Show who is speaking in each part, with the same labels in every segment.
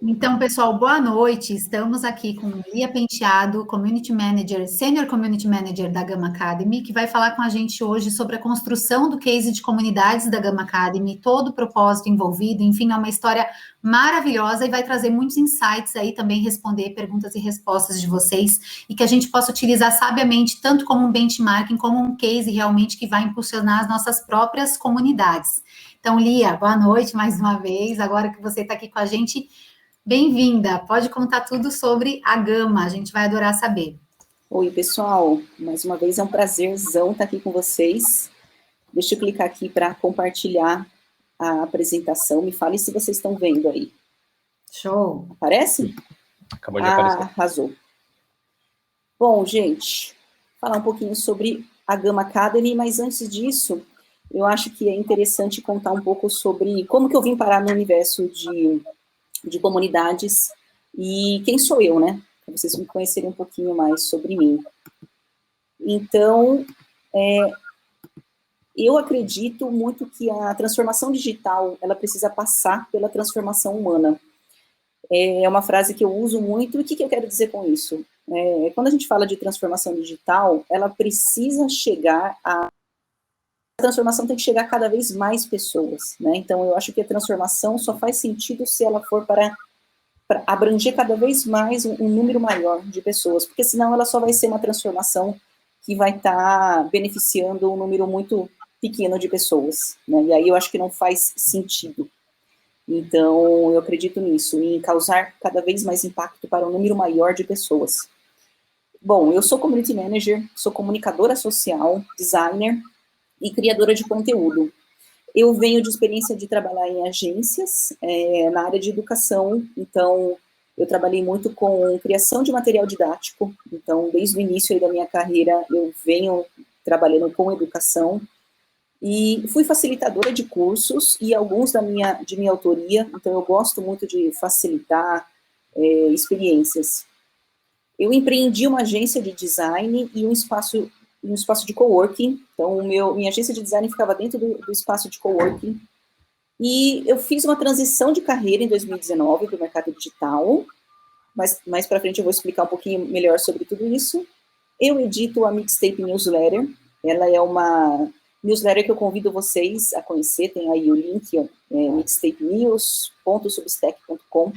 Speaker 1: Então, pessoal, boa noite. Estamos aqui com Lia Penteado, Community Manager, Senior Community Manager da Gama Academy, que vai falar com a gente hoje sobre a construção do case de comunidades da Gama Academy, todo o propósito envolvido, enfim, é uma história maravilhosa e vai trazer muitos insights aí também, responder perguntas e respostas de vocês e que a gente possa utilizar sabiamente, tanto como um benchmarking, como um case realmente que vai impulsionar as nossas próprias comunidades. Então, Lia, boa noite mais uma vez. Agora que você está aqui com a gente, bem-vinda, pode contar tudo sobre a Gama, a gente vai adorar saber.
Speaker 2: Oi, pessoal, mais uma vez é um prazerzão estar aqui com vocês. Deixa eu clicar aqui para compartilhar a apresentação. Me fale se vocês estão vendo aí.
Speaker 1: Show!
Speaker 2: Aparece?
Speaker 3: Acabou de aparecer.
Speaker 2: Arrasou. Bom, gente, falar um pouquinho sobre a Gama Academy, mas antes disso, eu acho que é interessante contar um pouco sobre como que eu vim parar no universo de comunidades e quem sou eu, né? Para vocês me conhecerem um pouquinho mais sobre mim. Então, eu acredito muito que a transformação digital, ela precisa passar pela transformação humana. É uma frase que eu uso muito, e o que eu quero dizer com isso? Quando a gente fala de transformação digital, ela precisa chegar a... A transformação tem que chegar a cada vez mais pessoas, né? Então, eu acho que a transformação só faz sentido se ela for para abranger cada vez mais um número maior de pessoas, porque senão ela só vai ser uma transformação que vai estar beneficiando um número muito pequeno de pessoas, né? E aí eu acho que não faz sentido. Então, eu acredito nisso, em causar cada vez mais impacto para um número maior de pessoas. Bom, eu sou Community Manager, sou comunicadora social, designer e criadora de conteúdo. Eu venho de experiência de trabalhar em agências, na área de educação, então eu trabalhei muito com criação de material didático, então desde o início aí da minha carreira eu venho trabalhando com educação, e fui facilitadora de cursos, e alguns de minha autoria, então eu gosto muito de facilitar experiências. Eu empreendi uma agência de design e um espaço de coworking, então minha agência de design ficava dentro do espaço de coworking, e eu fiz uma transição de carreira em 2019 para o mercado digital, mas mais para frente eu vou explicar um pouquinho melhor sobre tudo isso. Eu edito a Mixtape Newsletter, ela é uma newsletter que eu convido vocês a conhecer, tem aí o link, mixtapenews.substack.com.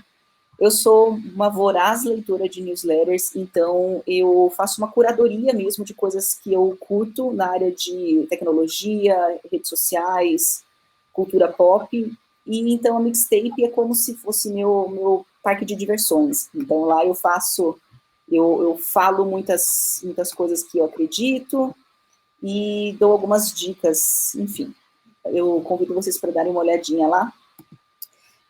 Speaker 2: Eu sou uma voraz leitora de newsletters, então eu faço uma curadoria mesmo de coisas que eu curto na área de tecnologia, redes sociais, cultura pop, e então a Mixtape é como se fosse meu parque de diversões. Então lá eu falo muitas coisas que eu acredito e dou algumas dicas, enfim. Eu convido vocês para darem uma olhadinha lá.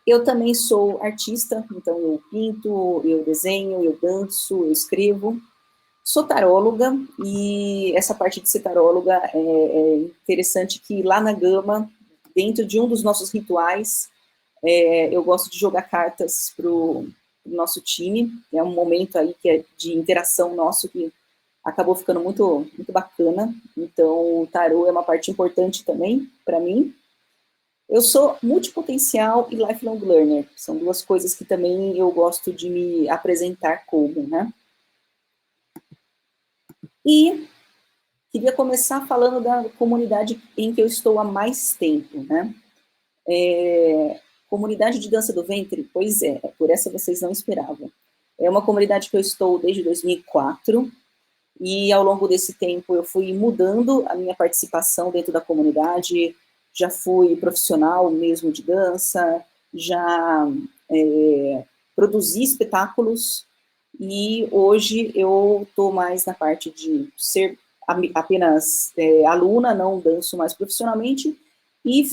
Speaker 2: Eu também sou artista, então eu pinto, eu desenho, eu danço, eu escrevo. Sou taróloga, e essa parte de ser taróloga é interessante que lá na Gama, dentro de um dos nossos rituais, eu gosto de jogar cartas para o nosso time. É um momento aí que é de interação nosso que acabou ficando muito, muito bacana. Então, o tarô é uma parte importante também para mim. Eu sou multipotencial e lifelong learner. São duas coisas que também eu gosto de me apresentar como, né? E queria começar falando da comunidade em que eu estou há mais tempo, né? Comunidade de dança do ventre, pois é, por essa vocês não esperavam. É uma comunidade que eu estou desde 2004, e ao longo desse tempo eu fui mudando a minha participação dentro da comunidade. Já fui profissional mesmo de dança, já produzi espetáculos, e hoje eu estou mais na parte de ser apenas aluna, não danço mais profissionalmente, e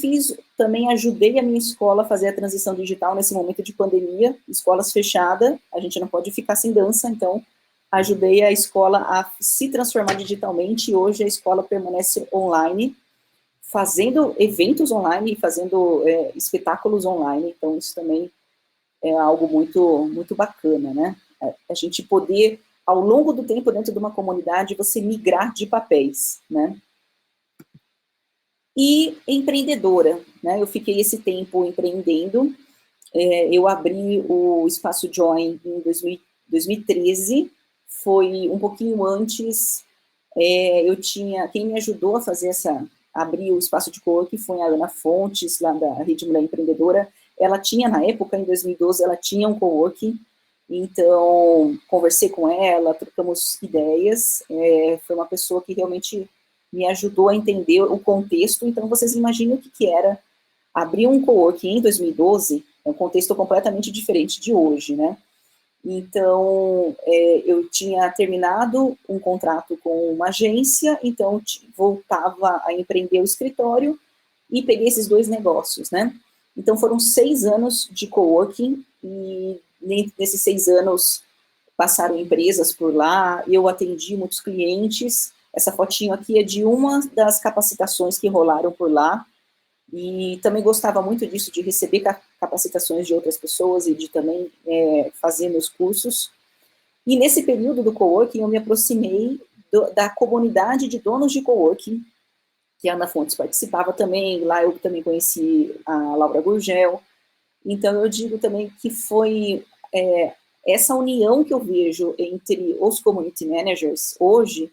Speaker 2: também ajudei a minha escola a fazer a transição digital nesse momento de pandemia, escolas fechadas, a gente não pode ficar sem dança, então ajudei a escola a se transformar digitalmente, e hoje a escola permanece online, fazendo eventos online, fazendo espetáculos online, então isso também é algo muito, muito bacana, né? A gente poder, ao longo do tempo, dentro de uma comunidade, você migrar de papéis, né? E empreendedora, né? Eu fiquei esse tempo empreendendo, Eu abri o Espaço Join em 2013, foi um pouquinho antes, quem me ajudou a fazer abrir o espaço de coworking foi a Ana Fontes, lá da Rede Mulher Empreendedora. Ela tinha, na época, em 2012, ela tinha um coworking, então conversei com ela, trocamos ideias, foi uma pessoa que realmente me ajudou a entender o contexto. Então vocês imaginam o que era abrir um coworking em 2012, é um contexto completamente diferente de hoje, né? Então, eu tinha terminado um contrato com uma agência, então voltava a empreender o escritório e peguei esses dois negócios, né? Então, foram 6 anos de coworking e nesses 6 anos passaram empresas por lá, eu atendi muitos clientes. Essa fotinho aqui é de uma das capacitações que rolaram por lá, e também gostava muito disso, de receber capacitações de outras pessoas e de também fazer meus cursos. E nesse período do coworking, eu me aproximei da comunidade de donos de coworking, que a Ana Fontes participava também. Lá eu também conheci a Laura Gurgel. Então eu digo também que foi essa união que eu vejo entre os community managers hoje.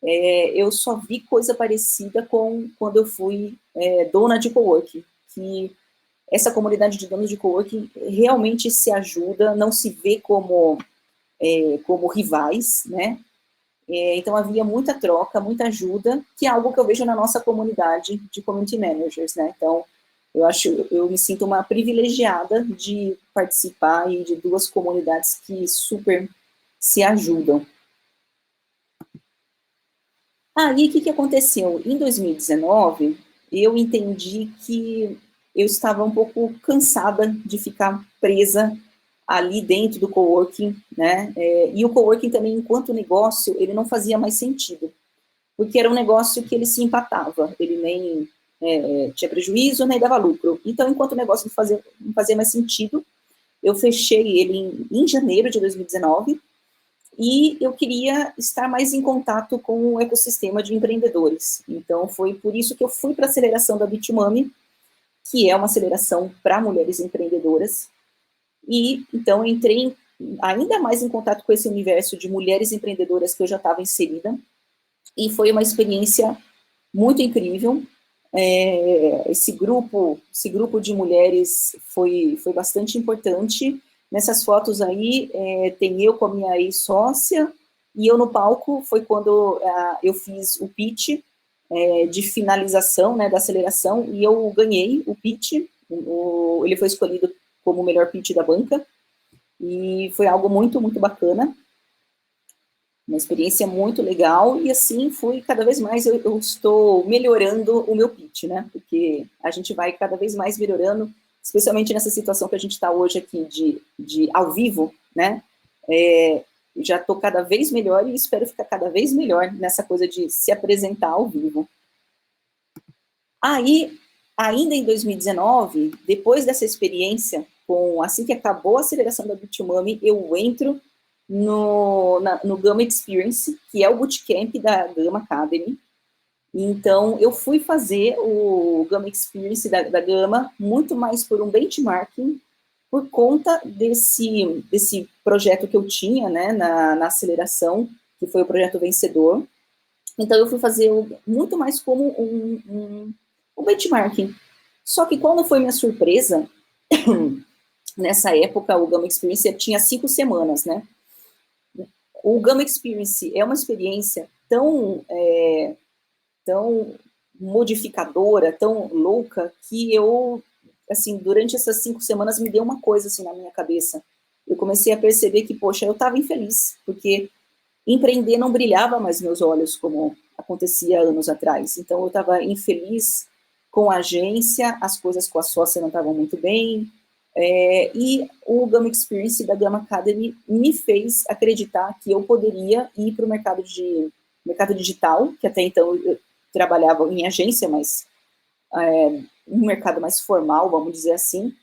Speaker 2: Eu só vi coisa parecida com quando eu fui dona de coworking, que essa comunidade de donos de coworking realmente se ajuda, não se vê como rivais, né? Então havia muita troca, muita ajuda, que é algo que eu vejo na nossa comunidade de community managers, né? Então eu me sinto uma privilegiada de participar e de duas comunidades que super se ajudam. Aí, o que aconteceu? Em 2019, eu entendi que eu estava um pouco cansada de ficar presa ali dentro do coworking, né? E o coworking também, enquanto negócio, ele não fazia mais sentido, porque era um negócio que ele se empatava, ele nem tinha prejuízo, nem dava lucro. Então, enquanto o negócio não fazia mais sentido, eu fechei ele em janeiro de 2019, e eu queria estar mais em contato com o ecossistema de empreendedores. Então, foi por isso que eu fui para a aceleração da Bitumami, que é uma aceleração para mulheres empreendedoras, e então entrei ainda mais em contato com esse universo de mulheres empreendedoras que eu já estava inserida, e foi uma experiência muito incrível. Esse grupo de mulheres foi bastante importante. Nessas fotos aí, tem eu com a minha ex-sócia, e eu no palco foi quando eu fiz o pitch de finalização, né, da aceleração, e eu ganhei o pitch. Ele foi escolhido como o melhor pitch da banca, e foi algo muito, muito bacana. Uma experiência muito legal, e assim fui cada vez mais, eu estou melhorando o meu pitch, né, porque a gente vai cada vez mais melhorando, especialmente nessa situação que a gente está hoje aqui de ao vivo, né, já estou cada vez melhor e espero ficar cada vez melhor nessa coisa de se apresentar ao vivo. Aí, ainda em 2019, depois dessa experiência, assim que acabou a aceleração da Bitumami, eu entro no Gama Experience, que é o bootcamp da Gama Academy. Então, eu fui fazer o Gama Experience da Gama muito mais por um benchmarking, por conta desse projeto que eu tinha, né, na aceleração, que foi o projeto vencedor. Então, eu fui fazer muito mais como um benchmarking. Só que quando foi minha surpresa, nessa época, o Gama Experience tinha 5 semanas, né? O Gama Experience é uma experiência tão modificadora, tão louca, que eu, assim, durante essas 5 semanas me deu uma coisa, assim, na minha cabeça. Eu comecei a perceber que, poxa, eu estava infeliz, porque empreender não brilhava mais meus olhos, como acontecia anos atrás. Então, eu estava infeliz com a agência, as coisas com a sócia não estavam muito bem, e o Gama Experience da Gama Academy me fez acreditar que eu poderia ir para o mercado digital, que até então eu trabalhava em agência, mas um mercado mais formal, vamos dizer assim.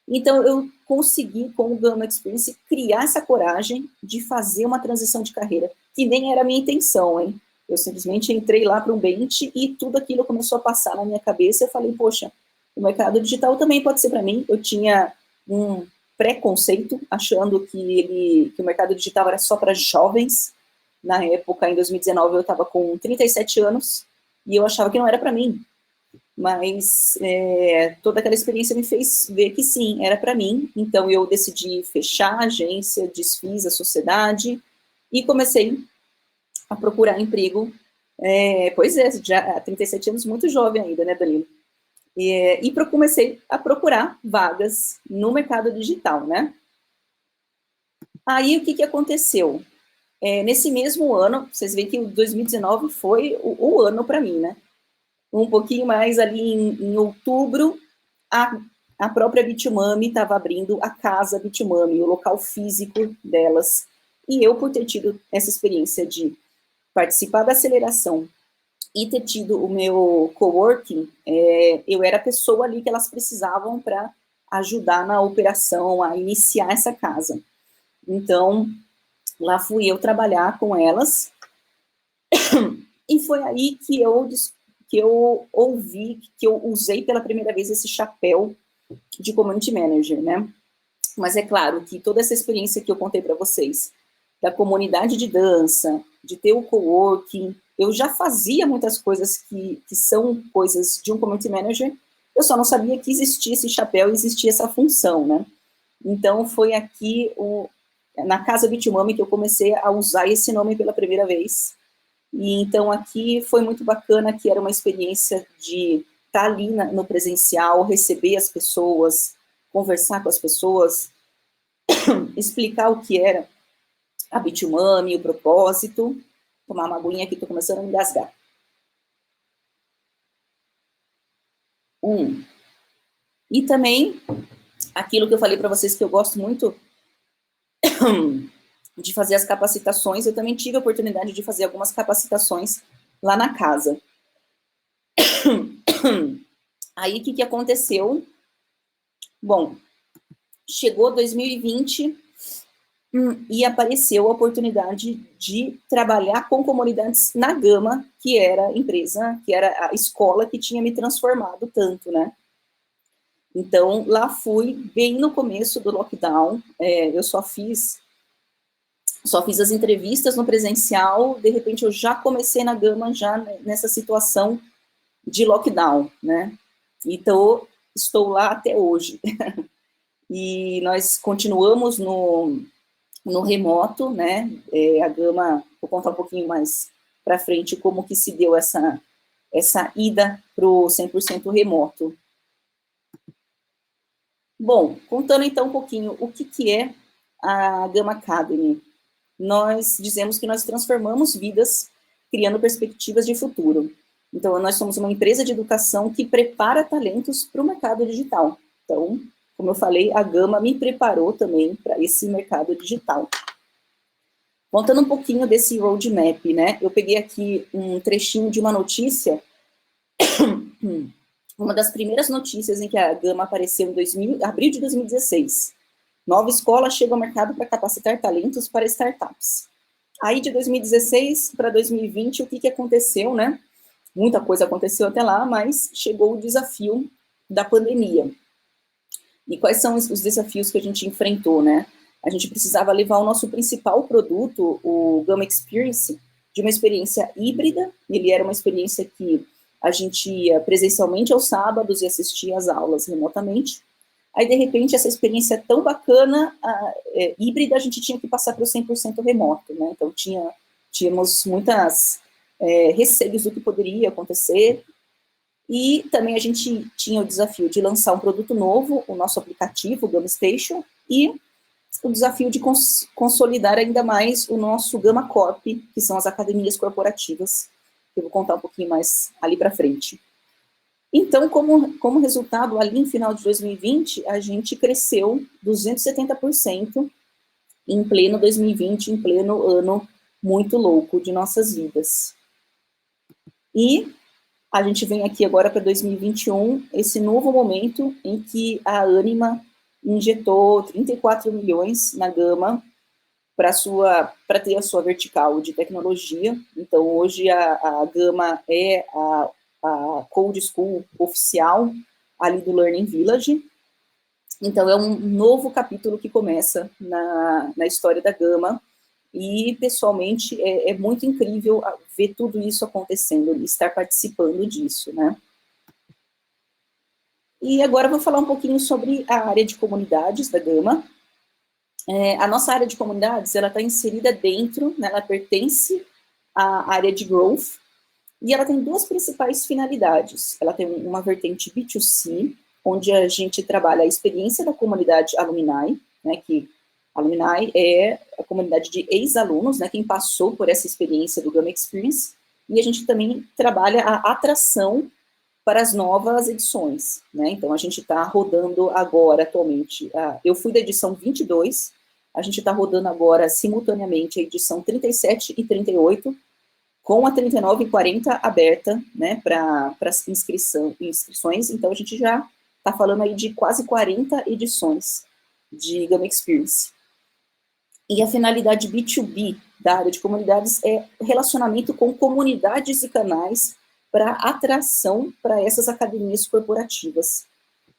Speaker 2: Então, eu consegui, com o Gama Experience, criar essa coragem de fazer uma transição de carreira, que nem era a minha intenção, hein? Eu simplesmente entrei lá para um bench e tudo aquilo começou a passar na minha cabeça. Eu falei, poxa, o mercado digital também pode ser para mim. Eu tinha um preconceito, achando que o mercado digital era só para jovens. Na época, em 2019, eu estava com 37 anos, e eu achava que não era para mim. Mas toda aquela experiência me fez ver que sim, era para mim. Então, eu decidi fechar a agência, desfiz a sociedade, e comecei a procurar emprego. Pois é, já há 37 anos, muito jovem ainda, né, Danilo? E comecei a procurar vagas no mercado digital, né? Aí, o que aconteceu? Nesse mesmo ano, vocês veem que o 2019 foi o ano para mim, né? Um pouquinho mais ali em outubro, a própria Bitumami estava abrindo a casa Bitumami, o local físico delas. E eu, por ter tido essa experiência de participar da aceleração e ter tido o meu coworking, eu era a pessoa ali que elas precisavam para ajudar na operação, a iniciar essa casa. Então, lá fui eu trabalhar com elas, e foi aí que eu ouvi, que eu usei pela primeira vez esse chapéu de community manager, né? Mas é claro que toda essa experiência que eu contei para vocês, da comunidade de dança, de ter o coworking, eu já fazia muitas coisas que são coisas de um community manager, eu só não sabia que existia esse chapéu, existia essa função, né? Então, foi aqui, na Casa Bitumami, que eu comecei a usar esse nome pela primeira vez. E então, aqui foi muito bacana, que era uma experiência de estar ali no presencial, receber as pessoas, conversar com as pessoas, explicar o que era a Bitumami, o propósito. Tomar uma aguinha aqui, estou começando a me engasgar. E também, aquilo que eu falei para vocês, que eu gosto muito de fazer as capacitações, eu também tive a oportunidade de fazer algumas capacitações lá na casa. Aí, o que aconteceu? Bom, chegou 2020 e apareceu a oportunidade de trabalhar com comunidades na Gama, que era a empresa, que era a escola que tinha me transformado tanto, né? Então, lá fui, bem no começo do lockdown, eu só fiz as entrevistas no presencial, de repente eu já comecei na Gama, já nessa situação de lockdown, né? Então, estou lá até hoje. E nós continuamos no remoto, né? A Gama, vou contar um pouquinho mais para frente como que se deu essa ida para o 100% remoto. Bom, contando então um pouquinho o que é a Gama Academy. Nós dizemos que nós transformamos vidas criando perspectivas de futuro. Então, nós somos uma empresa de educação que prepara talentos para o mercado digital. Então, como eu falei, a Gama me preparou também para esse mercado digital. Contando um pouquinho desse roadmap, né? Eu peguei aqui um trechinho de uma notícia, uma das primeiras notícias em que a Gama apareceu em abril de 2016. Nova escola chega ao mercado para capacitar talentos para startups. Aí, de 2016 para 2020, o que aconteceu, né? Muita coisa aconteceu até lá, mas chegou o desafio da pandemia. E quais são os desafios que a gente enfrentou, né? A gente precisava levar o nosso principal produto, o Gama Experience, de uma experiência híbrida. Ele era uma experiência que a gente ia presencialmente aos sábados e assistia às aulas remotamente. Aí, de repente, essa experiência tão bacana, híbrida, a gente tinha que passar para o 100% remoto, né? Então, tínhamos muitas receios do que poderia acontecer. E também a gente tinha o desafio de lançar um produto novo, o nosso aplicativo, o Gama Station, e o desafio de consolidar ainda mais o nosso Gama Corp, que são as academias corporativas, que eu vou contar um pouquinho mais ali para frente. Então, como resultado, ali em final de 2020, a gente cresceu 270% em pleno 2020, em pleno ano muito louco de nossas vidas. E a gente vem aqui agora para 2021, esse novo momento em que a Ânima injetou 34 milhões na Gama para ter a sua vertical de tecnologia. Então, hoje a Gama é a Code School oficial ali do Learning Village. Então, é um novo capítulo que começa na história da Gama, e, pessoalmente, é muito incrível ver tudo isso acontecendo, e estar participando disso, né? E agora eu vou falar um pouquinho sobre a área de comunidades da Gama. A nossa área de comunidades, ela está inserida dentro, né, ela pertence à área de growth, e ela tem duas principais finalidades. Ela tem uma vertente B2C, onde a gente trabalha a experiência da comunidade alumni, né, que alumni é a comunidade de ex-alunos, né, quem passou por essa experiência do Gama Experience, e a gente também trabalha a atração para as novas edições, né? Então, a gente está rodando agora, atualmente, eu fui da edição 22, a gente está rodando agora, simultaneamente, a edição 37 e 38, com a 39 e 40 aberta, né, para as inscrições, então a gente já está falando aí de quase 40 edições de Gama Experience. E a finalidade B2B da área de comunidades é relacionamento com comunidades e canais para atração para essas academias corporativas,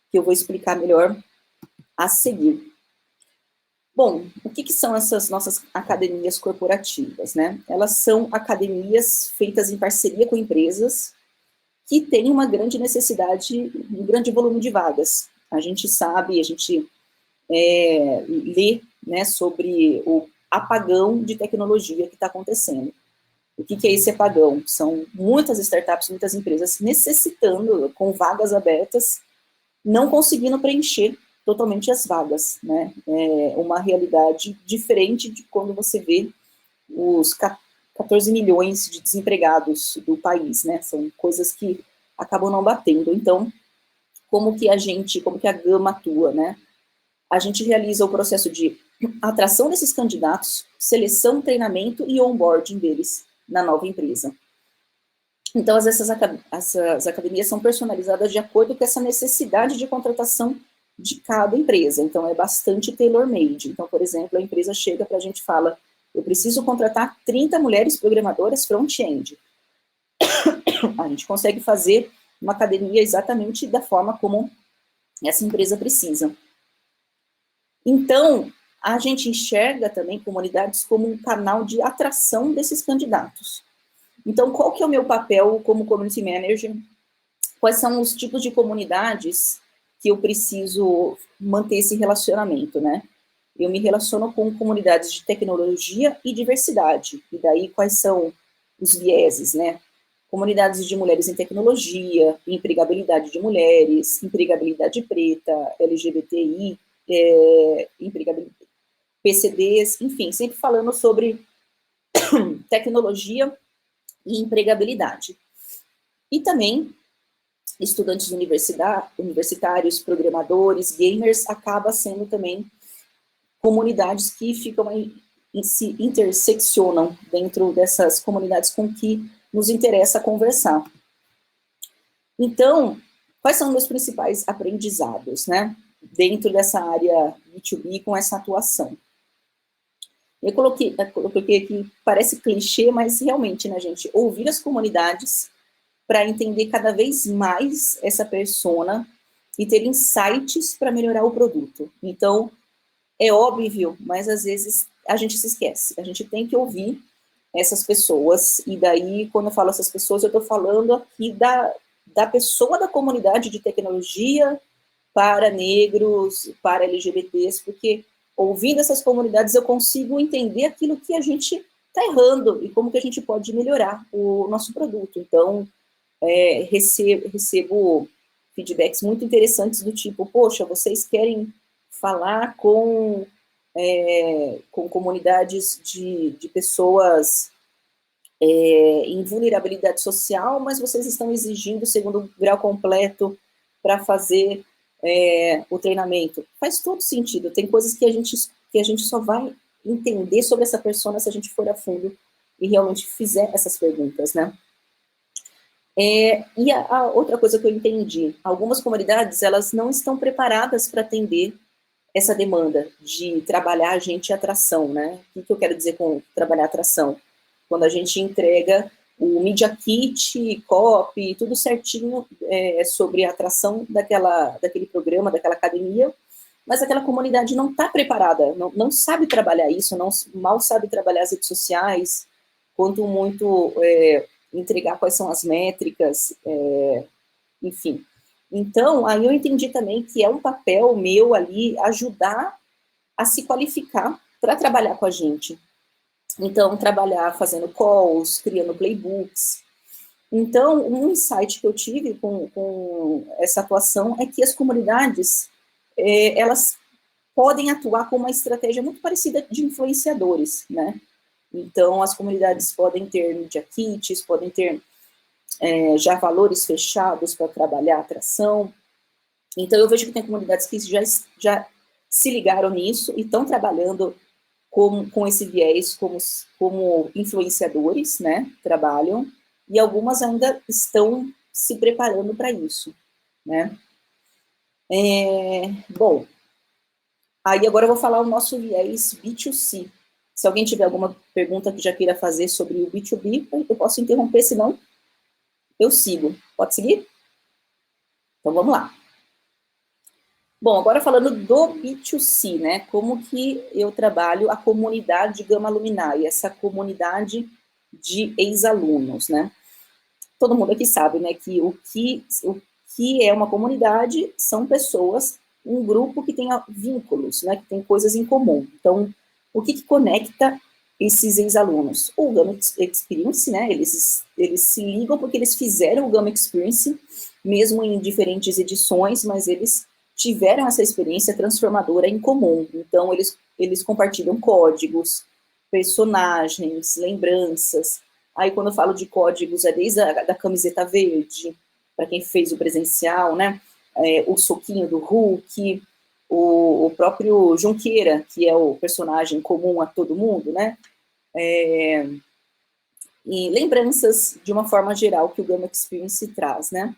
Speaker 2: que eu vou explicar melhor a seguir. Bom, o que são essas nossas academias corporativas, né? Elas são academias feitas em parceria com empresas que têm uma grande necessidade, um grande volume de vagas. A gente sabe, a gente lê, né, sobre o apagão de tecnologia que está acontecendo. O que é esse apagão? São muitas startups, muitas empresas necessitando, com vagas abertas, não conseguindo preencher totalmente as vagas, né? É uma realidade diferente de quando você vê os 14 milhões de desempregados do país, né? São coisas que acabam não batendo. Então, como que a Gama atua, né? A gente realiza o processo de atração desses candidatos, seleção, treinamento e onboarding deles na nova empresa. Então, essas academias são personalizadas de acordo com essa necessidade de contratação de cada empresa. Então, é bastante tailor-made. Então, por exemplo, a empresa chega para a gente e fala, eu preciso contratar 30 mulheres programadoras front-end. A gente consegue fazer uma academia exatamente da forma como essa empresa precisa. Então, a gente enxerga também comunidades como um canal de atração desses candidatos. Então, qual que é o meu papel como Community Manager? Quais são os tipos de comunidades que eu preciso manter esse relacionamento, né? Eu me relaciono com comunidades de tecnologia e diversidade. E daí, quais são os vieses, né? Comunidades de mulheres em tecnologia, empregabilidade de mulheres, empregabilidade preta, LGBTI, empregabilidade, PCDs, enfim, sempre falando sobre tecnologia e empregabilidade. E também, estudantes universitários, programadores, gamers, acaba sendo também comunidades que ficam aí, se interseccionam dentro dessas comunidades com que nos interessa conversar. Então, quais são meus principais aprendizados, né, dentro dessa área B2B com essa atuação? Eu coloquei aqui, parece clichê, mas realmente, né, gente, ouvir as comunidades para entender cada vez mais essa persona e ter insights para melhorar o produto. Então, é óbvio, mas às vezes a gente se esquece. A gente tem que ouvir essas pessoas, e daí, quando eu falo essas pessoas, eu estou falando aqui da pessoa da comunidade de tecnologia para negros, para LGBTs, porque ouvindo essas comunidades eu consigo entender aquilo que a gente está errando e como que a gente pode melhorar o nosso produto. Então, recebo feedbacks muito interessantes do tipo, poxa, vocês querem falar com comunidades de pessoas em vulnerabilidade social, mas vocês estão exigindo o segundo grau completo para fazer o treinamento. Faz todo sentido, tem coisas que a gente só vai entender sobre essa persona se a gente for a fundo e realmente fizer essas perguntas, né? E a outra coisa que eu entendi, algumas comunidades, elas não estão preparadas para atender essa demanda de trabalhar a gente atração, né? O que eu quero dizer com trabalhar atração? Quando a gente entrega o Media Kit, copy, tudo certinho sobre a atração daquele programa, daquela academia, mas aquela comunidade não está preparada, não sabe trabalhar isso, mal sabe trabalhar as redes sociais, quanto muito entregar quais são as métricas, enfim. Então, aí eu entendi também que é um papel meu ali ajudar a se qualificar para trabalhar com a gente. Então, trabalhar fazendo calls, criando playbooks. Então, um insight que eu tive com essa atuação é que as comunidades, elas podem atuar com uma estratégia muito parecida de influenciadores, né? Então, as comunidades podem ter media kits, podem ter já valores fechados para trabalhar a atração. Então, eu vejo que tem comunidades que já se ligaram nisso e estão trabalhando com esse viés como influenciadores, né, trabalham, e algumas ainda estão se preparando para isso, né. Bom, aí agora eu vou falar o nosso viés B2C. Se alguém tiver alguma pergunta que já queira fazer sobre o B2B, eu posso interromper, senão eu sigo. Pode seguir? Então, vamos lá. Bom, agora falando do B2C, né, como que eu trabalho a comunidade Gama Luminae, essa comunidade de ex-alunos, né. Todo mundo aqui sabe, né, que o que é uma comunidade são pessoas, um grupo que tem vínculos, né, que tem coisas em comum. Então, o que conecta esses ex-alunos? O Gama Experience, né, eles se ligam porque eles fizeram o Gama Experience, mesmo em diferentes edições, mas eles tiveram essa experiência transformadora em comum. Então, eles compartilham códigos, personagens, lembranças. Aí, quando eu falo de códigos, é desde a camiseta verde, para quem fez o presencial, né? O soquinho do Hulk, o próprio Junqueira, que é o personagem comum a todo mundo, né? E lembranças, de uma forma geral, que o Gama Experience traz, né?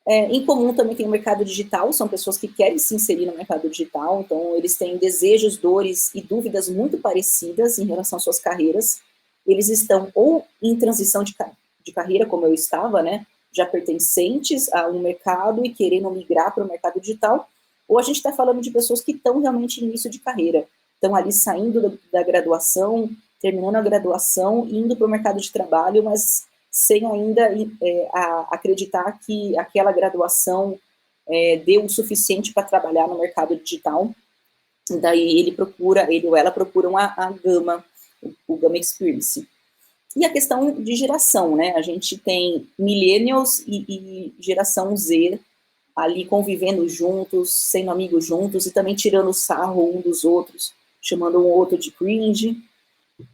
Speaker 2: Em comum também tem o mercado digital, são pessoas que querem se inserir no mercado digital, então eles têm desejos, dores e dúvidas muito parecidas em relação às suas carreiras. Eles estão ou em transição de carreira, como eu estava, né, já pertencentes a um mercado e querendo migrar para o mercado digital, ou a gente está falando de pessoas que estão realmente em início de carreira, estão ali saindo da graduação, terminando a graduação, indo para o mercado de trabalho, mas sem ainda acreditar que aquela graduação deu o suficiente para trabalhar no mercado digital. Daí ele ou ela procuram a Gama, o Gama Experience. E a questão de geração, né? A gente tem millennials e geração Z ali convivendo juntos, sendo amigos juntos e também tirando sarro um dos outros, chamando um outro de cringe.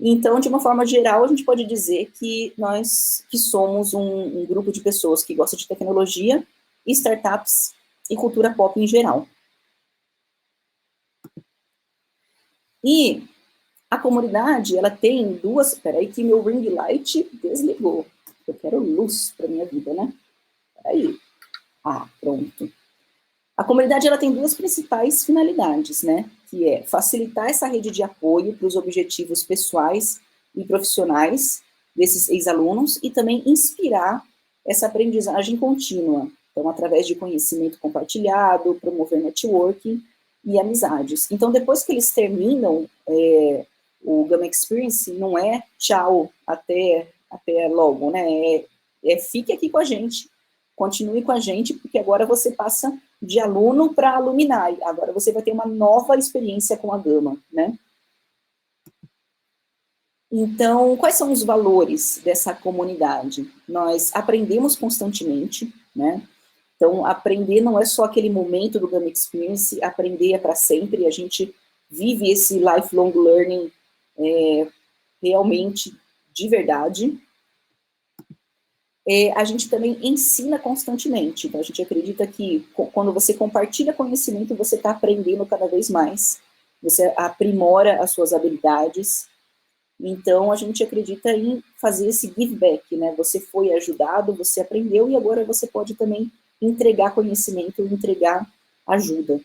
Speaker 2: Então, de uma forma geral, a gente pode dizer que nós somos um grupo de pessoas que gostam de tecnologia, startups e cultura pop em geral. E a comunidade, ela tem duas... Espera aí que meu ring light desligou. Eu quero luz para minha vida, né? Espera aí. Pronto. A comunidade, ela tem duas principais finalidades, né? Que é facilitar essa rede de apoio para os objetivos pessoais e profissionais desses ex-alunos e também inspirar essa aprendizagem contínua. Então, através de conhecimento compartilhado, promover networking e amizades. Então, depois que eles terminam o Gama Experience, não é tchau, até logo, né? Fique aqui com a gente, continue com a gente, porque agora você passa de aluno para aluminai. Agora você vai ter uma nova experiência com a Gama, né? Então, quais são os valores dessa comunidade? Nós aprendemos constantemente, né? Então, aprender não é só aquele momento do Gama Experience, aprender é para sempre, a gente vive esse lifelong learning realmente de verdade. A gente também ensina constantemente, então a gente acredita que quando você compartilha conhecimento, você está aprendendo cada vez mais, você aprimora as suas habilidades, então a gente acredita em fazer esse give back, né? Você foi ajudado, você aprendeu e agora você pode também entregar conhecimento, entregar ajuda.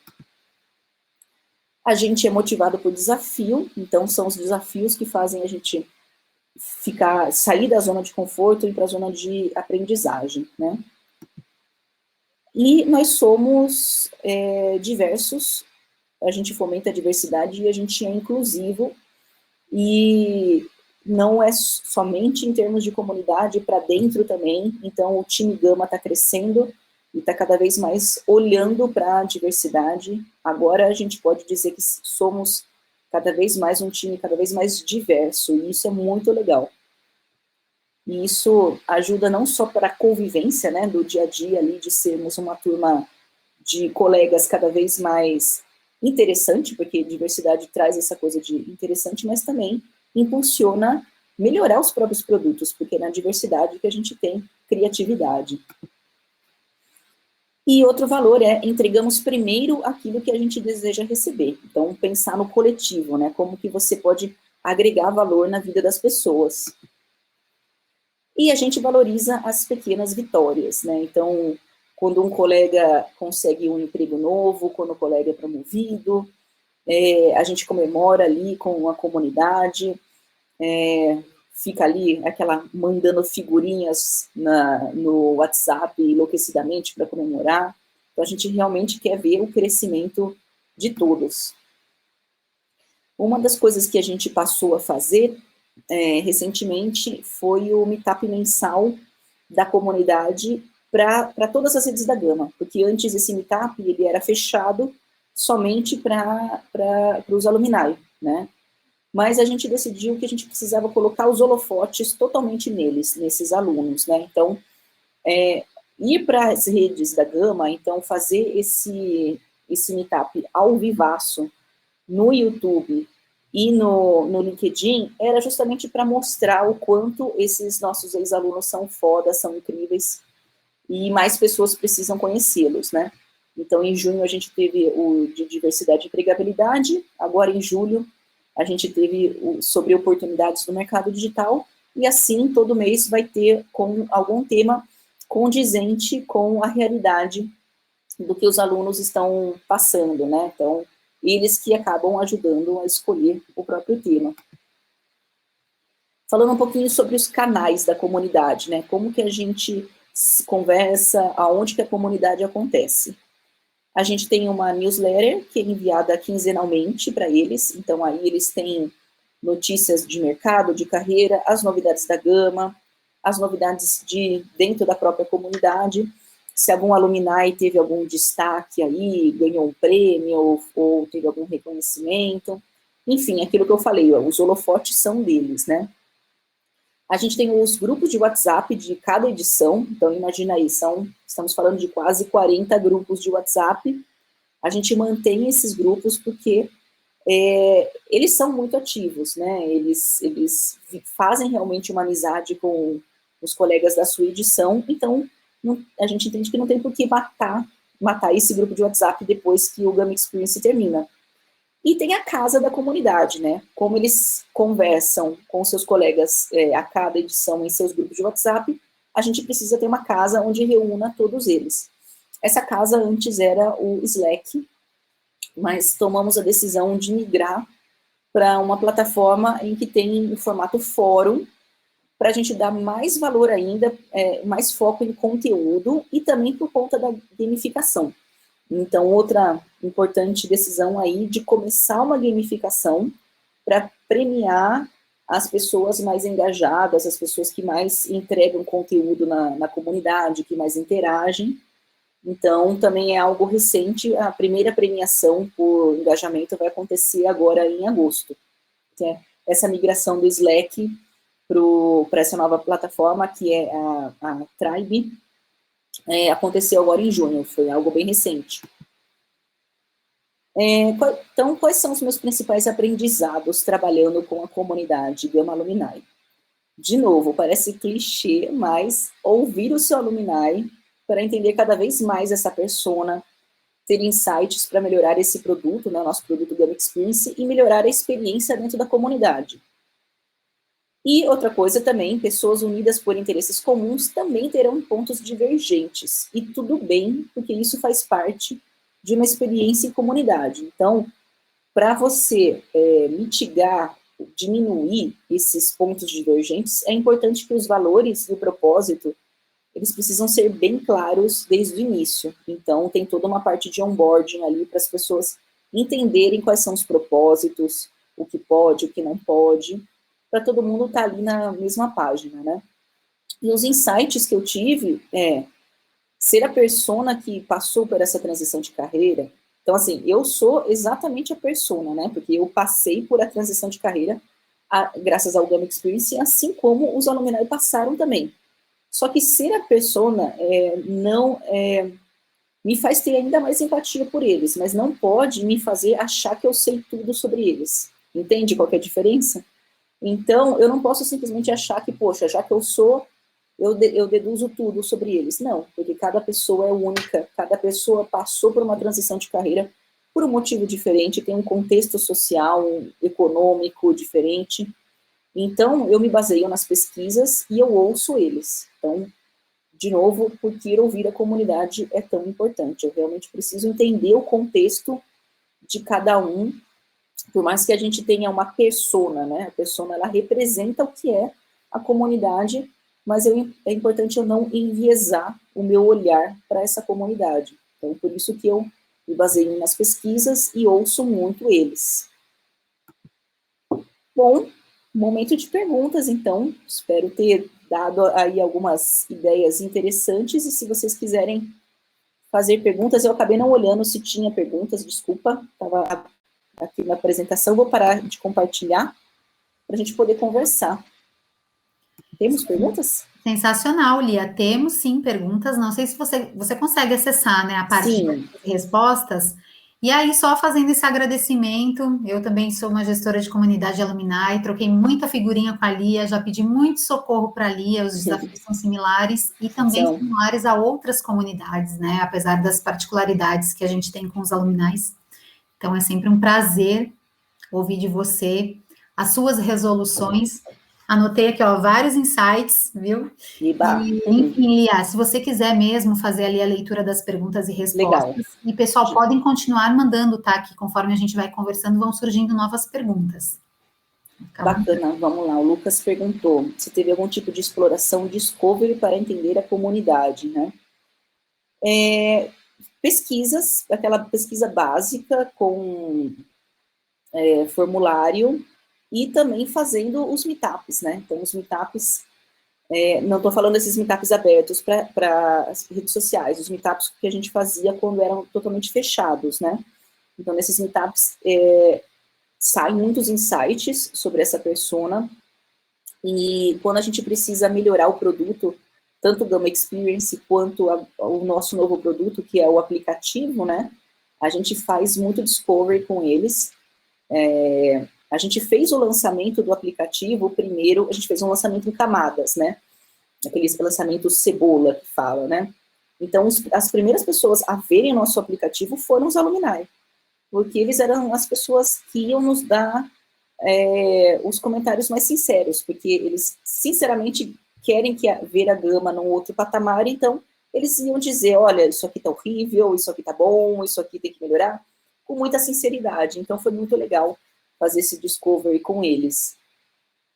Speaker 2: A gente é motivado por desafio, então são os desafios que fazem a gente sair da zona de conforto e ir para a zona de aprendizagem, né? E nós somos diversos, a gente fomenta a diversidade e a gente é inclusivo, e não é somente em termos de comunidade, para dentro também. Então o time Gama está crescendo e está cada vez mais olhando para a diversidade. Agora a gente pode dizer que somos cada vez mais um time cada vez mais diverso, e isso é muito legal. E isso ajuda não só para a convivência, né, do dia a dia ali, de sermos uma turma de colegas cada vez mais interessante, porque diversidade traz essa coisa de interessante, mas também impulsiona melhorar os próprios produtos, porque é na diversidade que a gente tem criatividade. E outro valor é, entregamos primeiro aquilo que a gente deseja receber. Então, pensar no coletivo, né, como que você pode agregar valor na vida das pessoas. E a gente valoriza as pequenas vitórias, né? Então, quando um colega consegue um emprego novo, quando o colega é promovido, a gente comemora ali com a comunidade, fica ali mandando figurinhas no WhatsApp enlouquecidamente para comemorar. Então, a gente realmente quer ver o crescimento de todos. Uma das coisas que a gente passou a fazer recentemente foi o meetup mensal da comunidade para todas as redes da Gama, porque antes esse meetup ele era fechado somente para os alumni, né? Mas a gente decidiu que a gente precisava colocar os holofotes totalmente nesses alunos, né? Então, ir para as redes da Gama, então fazer esse meetup ao vivaço no YouTube e no LinkedIn, era justamente para mostrar o quanto esses nossos ex-alunos são fodas, são incríveis, e mais pessoas precisam conhecê-los, né? Então, em junho, a gente teve o de diversidade e empregabilidade, agora em julho, a gente teve sobre oportunidades no mercado digital, e assim, todo mês vai ter com algum tema condizente com a realidade do que os alunos estão passando, né? Então, eles que acabam ajudando a escolher o próprio tema. Falando um pouquinho sobre os canais da comunidade, né? Como que a gente conversa, aonde que a comunidade acontece. A gente tem uma newsletter que é enviada quinzenalmente para eles, então aí eles têm notícias de mercado, de carreira, as novidades da Gama, as novidades dentro da própria comunidade, se algum alumni teve algum destaque aí, ganhou um prêmio, ou teve algum reconhecimento, enfim, aquilo que eu falei, os holofotes são deles, né? A gente tem os grupos de WhatsApp de cada edição, então imagina aí, estamos falando de quase 40 grupos de WhatsApp. A gente mantém esses grupos porque eles são muito ativos, né? Eles fazem realmente uma amizade com os colegas da sua edição, então a gente entende que não tem por que matar esse grupo de WhatsApp depois que o Gama Experience termina. E tem a casa da comunidade, né? Como eles conversam com seus colegas a cada edição em seus grupos de WhatsApp, a gente precisa ter uma casa onde reúna todos eles. Essa casa antes era o Slack, mas tomamos a decisão de migrar para uma plataforma em que tem o formato fórum, para a gente dar mais valor ainda, mais foco em conteúdo e também por conta da gamificação. Então, outra importante decisão aí de começar uma gamificação para premiar as pessoas mais engajadas, as pessoas que mais entregam conteúdo na comunidade, que mais interagem. Então, também é algo recente, a primeira premiação por engajamento vai acontecer agora em agosto. Essa migração do Slack para essa nova plataforma, que é a Tribe, aconteceu agora em junho, foi algo bem recente. Então, quais são os meus principais aprendizados trabalhando com a comunidade Gama Alumni? De novo, parece clichê, mas ouvir o seu alumni para entender cada vez mais essa persona, ter insights para melhorar esse produto, né, nosso produto Gama Experience, e melhorar a experiência dentro da comunidade. E outra coisa também, pessoas unidas por interesses comuns também terão pontos divergentes. E tudo bem, porque isso faz parte de uma experiência em comunidade. Então, para você mitigar diminuir esses pontos divergentes, é importante que os valores e o propósito, eles precisam ser bem claros desde o início. Então, tem toda uma parte de onboarding ali para as pessoas entenderem quais são os propósitos, o que pode, o que não pode, para todo mundo estar ali na mesma página, né? E os insights que eu tive ser a persona que passou por essa transição de carreira. Então, assim, eu sou exatamente a persona, né? Porque eu passei por a transição de carreira graças ao Gama Experience, assim como os alumni passaram também. Só que ser a persona não me faz ter ainda mais empatia por eles, mas não pode me fazer achar que eu sei tudo sobre eles. Entende qual que é a diferença? Então, eu não posso simplesmente achar que, poxa, já que eu sou, eu deduzo tudo sobre eles. Não, porque cada pessoa é única, cada pessoa passou por uma transição de carreira por um motivo diferente, tem um contexto social, econômico diferente. Então, eu me baseio nas pesquisas e eu ouço eles. Então, de novo, por que ouvir a comunidade é tão importante. Eu realmente preciso entender o contexto de cada um, por mais que a gente tenha uma persona, né? A persona, ela representa o que é a comunidade, mas é importante eu não enviesar o meu olhar para essa comunidade. Então, por isso que eu me baseio nas pesquisas e ouço muito eles. Bom, momento de perguntas, então. Espero ter dado aí algumas ideias interessantes, e se vocês quiserem fazer perguntas, eu acabei não olhando se tinha perguntas, desculpa, estava aqui na apresentação, vou parar de compartilhar para a gente poder conversar. Temos perguntas?
Speaker 1: Sensacional, Lia. Temos sim perguntas. Não sei se você consegue acessar, né, a parte de respostas. E aí, só fazendo esse agradecimento, eu também sou uma gestora de comunidade alumni, troquei muita figurinha com a Lia, já pedi muito socorro para a Lia, os desafios são similares e também similares a outras comunidades, né? Apesar das particularidades que a gente tem com os alumni. Então, é sempre um prazer ouvir de você as suas resoluções. Anotei aqui, ó, vários insights, viu? E, enfim, Lia, se você quiser mesmo fazer ali a leitura das perguntas e respostas, legal. E pessoal, podem continuar mandando, tá? Que conforme a gente vai conversando, vão surgindo novas perguntas.
Speaker 2: Bacana, vamos lá. O Lucas perguntou se teve algum tipo de exploração discovery para entender a comunidade, né? Pesquisas, aquela pesquisa básica com formulário, e também fazendo os meetups, né? Então, os meetups, não estou falando desses meetups abertos para as redes sociais, os meetups que a gente fazia quando eram totalmente fechados, né? Então, nesses meetups, saem muitos insights sobre essa persona, e quando a gente precisa melhorar o produto, tanto o Gama Experience quanto o nosso novo produto, que é o aplicativo, né? A gente faz muito discovery com eles. A gente fez o lançamento do aplicativo, primeiro, a gente fez um lançamento em camadas, né? Aqueles lançamentos cebola que fala, né? Então, as primeiras pessoas a verem o nosso aplicativo foram os alumni, porque eles eram as pessoas que iam nos dar os comentários mais sinceros, porque eles, sinceramente, querem ver a Gama num outro patamar, então, eles iam dizer, olha, isso aqui tá horrível, isso aqui tá bom, isso aqui tem que melhorar, com muita sinceridade. Então, foi muito legal fazer esse discovery com eles.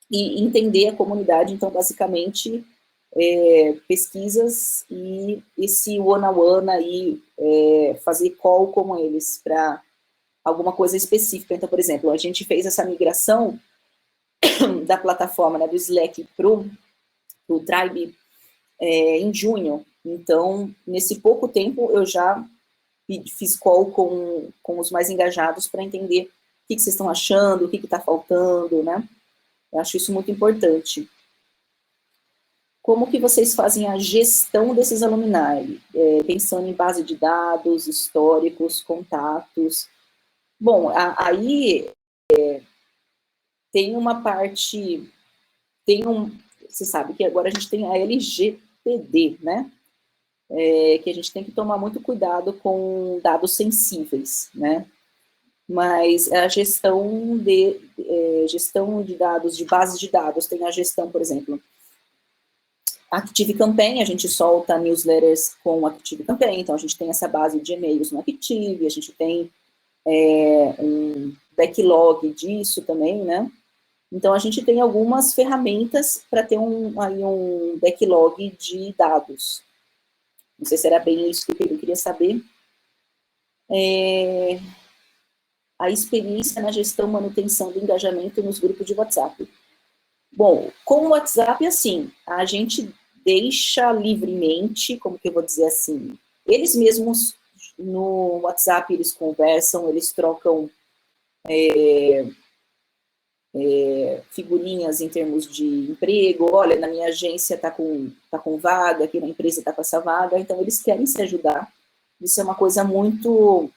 Speaker 2: E entender a comunidade, então, basicamente, pesquisas e esse one-on-one aí, fazer call com eles para alguma coisa específica. Então, por exemplo, a gente fez essa migração da plataforma, né, do Slack para o Tribe em junho. Então, nesse pouco tempo, eu já fiz call com os mais engajados para entender o que vocês estão achando, o que está faltando, né? Eu acho isso muito importante. Como que vocês fazem a gestão desses alumni? Pensando em base de dados, históricos, contatos. Bom, aí tem uma parte, você sabe que agora a gente tem a LGPD, né? Que a gente tem que tomar muito cuidado com dados sensíveis, né? Mas a gestão de dados, de bases de dados, tem a gestão, por exemplo, Active Campaign, a gente solta newsletters com Active Campaign, então a gente tem essa base de e-mails no Active, a gente tem um backlog disso também, né? Então, a gente tem algumas ferramentas para ter aí um backlog de dados. Não sei se era bem isso que eu queria saber. A experiência na gestão e manutenção do engajamento nos grupos de WhatsApp. Bom, com o WhatsApp, assim, a gente deixa livremente, como que eu vou dizer assim, eles mesmos no WhatsApp, eles conversam, eles trocam figurinhas em termos de emprego, olha, na minha agência tá com vaga, aqui na empresa tá com essa vaga, então eles querem se ajudar. Isso é uma coisa muito,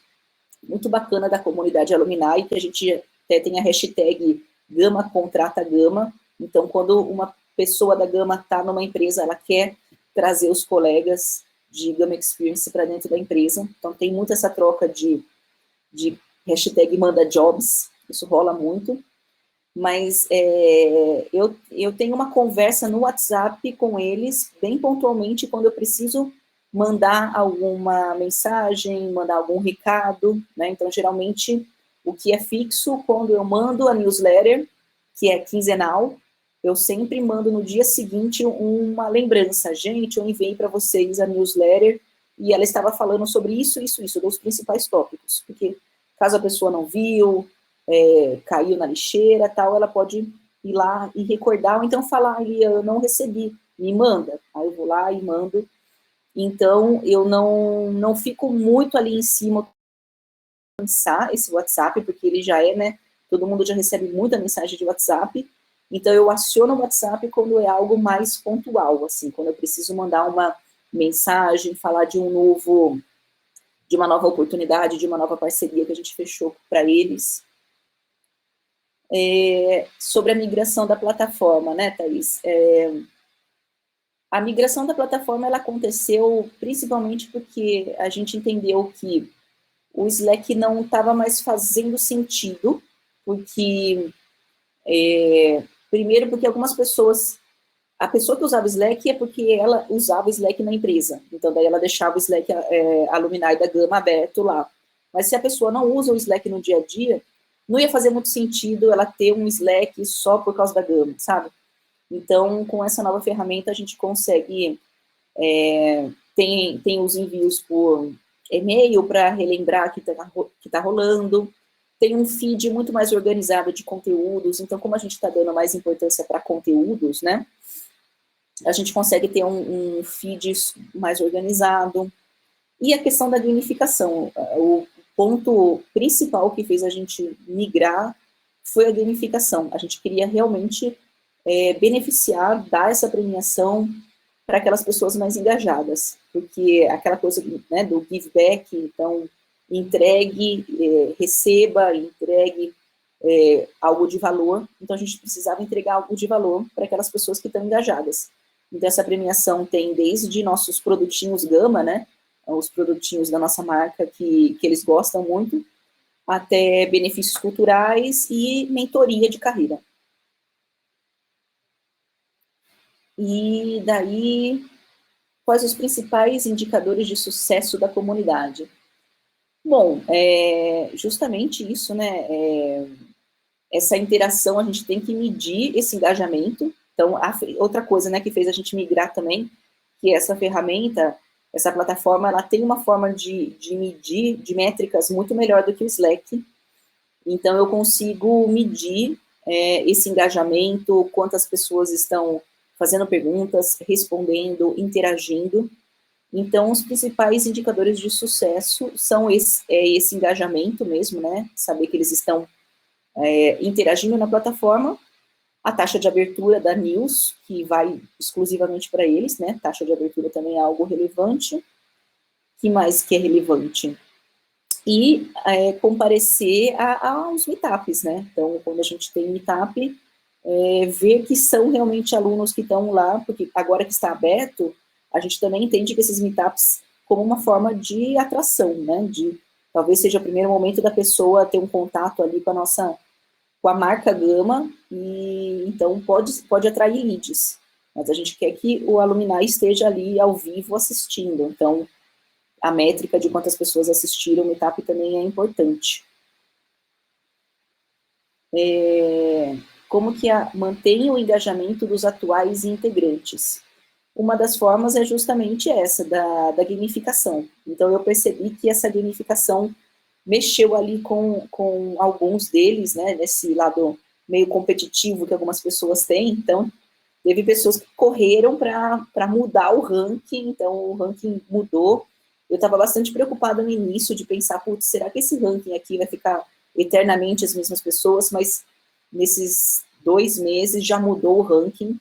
Speaker 2: muito bacana da comunidade Alumni, que a gente até tem a hashtag Gama Contrata Gama, então quando uma pessoa da Gama está numa empresa, ela quer trazer os colegas de Gama Experience para dentro da empresa, então tem muito essa troca de hashtag manda jobs, isso rola muito, mas eu tenho uma conversa no WhatsApp com eles, bem pontualmente, quando eu preciso mandar alguma mensagem, mandar algum recado, né? Então, geralmente, o que é fixo, quando eu mando a newsletter, que é quinzenal, eu sempre mando no dia seguinte uma lembrança. Gente, eu enviei para vocês a newsletter e ela estava falando sobre isso, dos principais tópicos, porque caso a pessoa não viu, caiu na lixeira, tal, ela pode ir lá e recordar, ou então falar, eu não recebi, me manda. Aí eu vou lá e mando. Então, eu não fico muito ali em cima pensar esse WhatsApp, porque ele já né, todo mundo já recebe muita mensagem de WhatsApp, então eu aciono o WhatsApp quando é algo mais pontual, assim, quando eu preciso mandar uma mensagem, falar de uma nova oportunidade, de uma nova parceria que a gente fechou para eles. Sobre a migração da plataforma, né, Thaís? A migração da plataforma, ela aconteceu principalmente porque a gente entendeu que o Slack não estava mais fazendo sentido, porque, primeiro, porque algumas pessoas, a pessoa que usava o Slack é porque ela usava o Slack na empresa, então daí ela deixava o Slack Alumni da Gama aberto lá. Mas se a pessoa não usa o Slack no dia a dia, não ia fazer muito sentido ela ter um Slack só por causa da Gama, sabe? Então, com essa nova ferramenta, a gente consegue, tem os envios por e-mail para relembrar que tá rolando, tem um feed muito mais organizado de conteúdos, então, como a gente está dando mais importância para conteúdos, né, a gente consegue ter um feed mais organizado. E a questão da gamificação, o ponto principal que fez a gente migrar foi a gamificação. A gente queria realmente beneficiar, dar essa premiação para aquelas pessoas mais engajadas, porque aquela coisa, né, do give back, então, entregue, receba, entregue algo de valor, então a gente precisava entregar algo de valor para aquelas pessoas que estão engajadas. Então, essa premiação tem desde nossos produtinhos Gama, né, os produtinhos da nossa marca que eles gostam muito, até benefícios culturais e mentoria de carreira. E daí, quais os principais indicadores de sucesso da comunidade? Bom, justamente isso, né? Essa interação, a gente tem que medir esse engajamento. Então, outra coisa, né, que fez a gente migrar também, que essa ferramenta, essa plataforma, ela tem uma forma de medir, de métricas muito melhor do que o Slack. Então, eu consigo medir esse engajamento, quantas pessoas estão fazendo perguntas, respondendo, interagindo. Então, os principais indicadores de sucesso são esse engajamento mesmo, né? Saber que eles estão interagindo na plataforma, a taxa de abertura da news, que vai exclusivamente para eles, né? Taxa de abertura também é algo relevante. Que mais que é relevante? E comparecer aos meetups, né? Então, quando a gente tem meetup, ver que são realmente alunos que estão lá, porque agora que está aberto, a gente também entende que esses meetups como uma forma de atração, né? Talvez seja o primeiro momento da pessoa ter um contato ali com a marca Gama, e então pode atrair leads. Mas a gente quer que o alumni esteja ali ao vivo assistindo, então a métrica de quantas pessoas assistiram o meetup também é importante. como que mantém o engajamento dos atuais integrantes? Uma das formas é justamente essa, da gamificação. Então, eu percebi que essa gamificação mexeu ali com alguns deles, né, nesse lado meio competitivo que algumas pessoas têm. Então, teve pessoas que correram para mudar o ranking, então o ranking mudou. Eu estava bastante preocupada no início de pensar, putz, será que esse ranking aqui vai ficar eternamente as mesmas pessoas? Mas nesses 2 meses já mudou o ranking.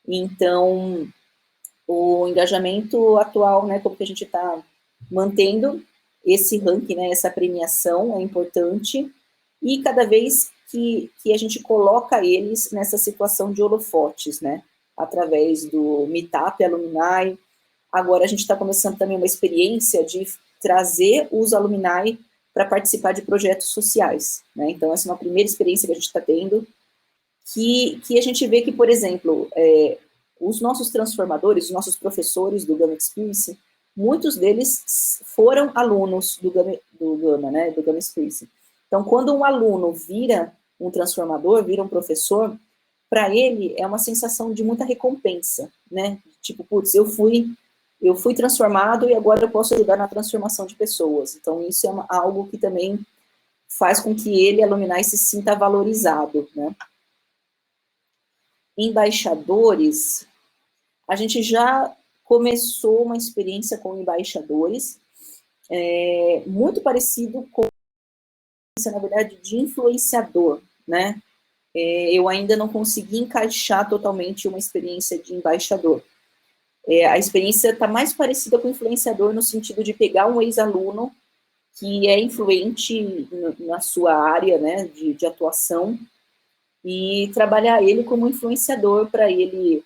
Speaker 2: Então, o engajamento atual, né, como que a gente está mantendo esse ranking, né, essa premiação é importante, e cada vez que a gente coloca eles nessa situação de holofotes, né, através do Meetup Alumni. Agora a gente está começando também uma experiência de trazer os alumni para participar de projetos sociais, né, então essa é uma primeira experiência que a gente está tendo, que a gente vê que, por exemplo, os nossos transformadores, os nossos professores do Gama Experience, muitos deles foram alunos do Gama, né, do Gama Experience. Então, quando um aluno vira um transformador, vira um professor, para ele é uma sensação de muita recompensa, né? Tipo, putz, eu fui transformado e agora eu posso ajudar na transformação de pessoas. Então, isso é algo que também faz com que ele, alumni, se sinta valorizado, né? Embaixadores, a gente já começou uma experiência com embaixadores, muito parecido com, na verdade, de influenciador, né? Eu ainda não consegui encaixar totalmente uma experiência de embaixador. A experiência está mais parecida com influenciador no sentido de pegar um ex-aluno que é influente na sua área, né, de atuação, e trabalhar ele como influenciador para ele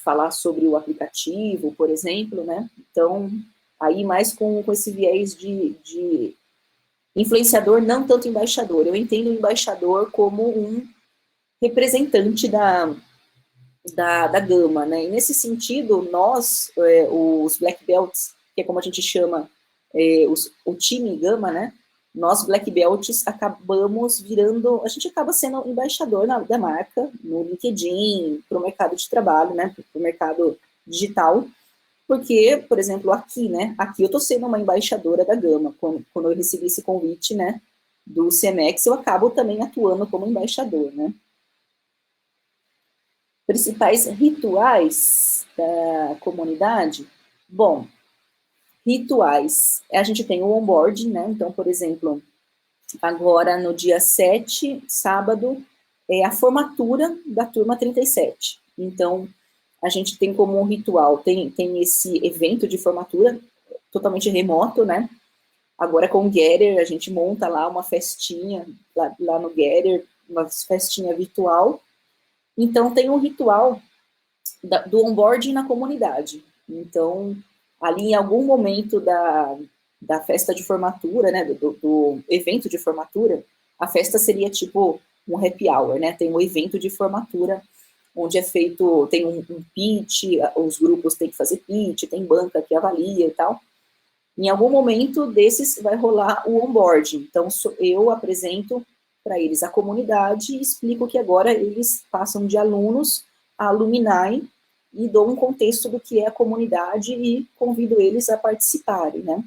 Speaker 2: falar sobre o aplicativo, por exemplo, né? Então, aí mais com esse viés de influenciador, não tanto embaixador. Eu entendo o embaixador como um representante da Gama, né? E nesse sentido, nós, os Black Belts, que é como a gente chama o time Gama, né? Nós, Black Belts, acabamos virando, a gente acaba sendo embaixador da marca, no LinkedIn, para o mercado de trabalho, né, para o mercado digital, porque, por exemplo, aqui, né, aqui eu estou sendo uma embaixadora da Gama, quando eu recebi esse convite, né, do CEMEX, eu acabo também atuando como embaixador, né. Principais rituais da comunidade? Bom, rituais, a gente tem o onboarding, né, então, por exemplo, agora no dia 7, sábado, é a formatura da turma 37. Então, a gente tem como um ritual, tem esse evento de formatura totalmente remoto, né? Agora com o Gather, a gente monta lá uma festinha, lá no Gather, uma festinha virtual. Então, tem um ritual do onboarding na comunidade. Então, ali em algum momento da festa de formatura, né, do evento de formatura, a festa seria tipo um happy hour, né, tem um evento de formatura, onde é feito, tem um pitch, os grupos têm que fazer pitch, tem banca que avalia e tal. Em algum momento desses vai rolar o onboarding, então eu apresento para eles a comunidade e explico que agora eles passam de alunos a alumni, e dou um contexto do que é a comunidade e convido eles a participarem, né?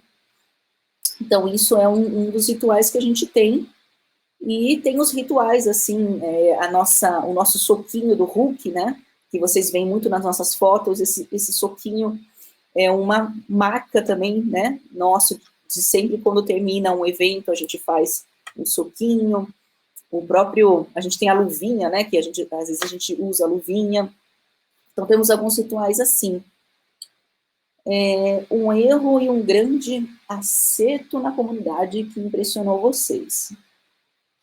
Speaker 2: Então, isso é um dos rituais que a gente tem, e tem os rituais, assim, o nosso soquinho do Hulk, né? Que vocês veem muito nas nossas fotos, esse soquinho é uma marca também, né? Nosso, de sempre quando termina um evento, a gente faz um soquinho, o próprio, a gente tem a luvinha, né? Que às vezes a gente usa a luvinha. Então, temos alguns rituais assim. Um erro e um grande acerto na comunidade que impressionou vocês.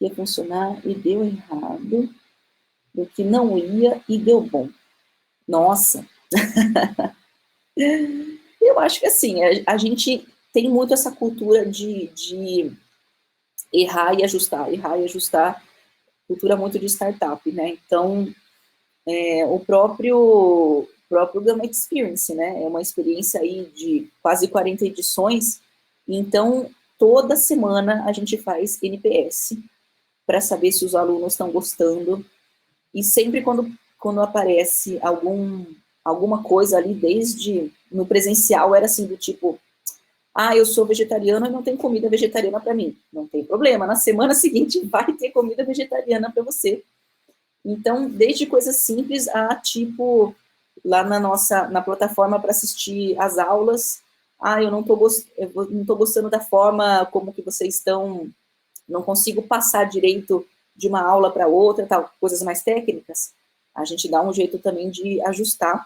Speaker 2: Ia funcionar e deu errado, o que não ia e deu bom. Nossa! Eu acho que assim, a gente tem muito essa cultura de errar e ajustar, cultura muito de startup, né? Então, o próprio Gama Experience, né? É uma experiência aí de quase 40 edições, então toda semana a gente faz NPS. para saber se os alunos estão gostando. E sempre quando aparece alguma coisa ali, desde no presencial, era assim, do tipo, eu sou vegetariano e não tem comida vegetariana para mim. Não tem problema, na semana seguinte vai ter comida vegetariana para você. Então, desde coisas simples a, tipo, lá na plataforma para assistir as aulas, eu não tô gostando da forma como que vocês estão, não consigo passar direito de uma aula para outra, tal, coisas mais técnicas, a gente dá um jeito também de ajustar.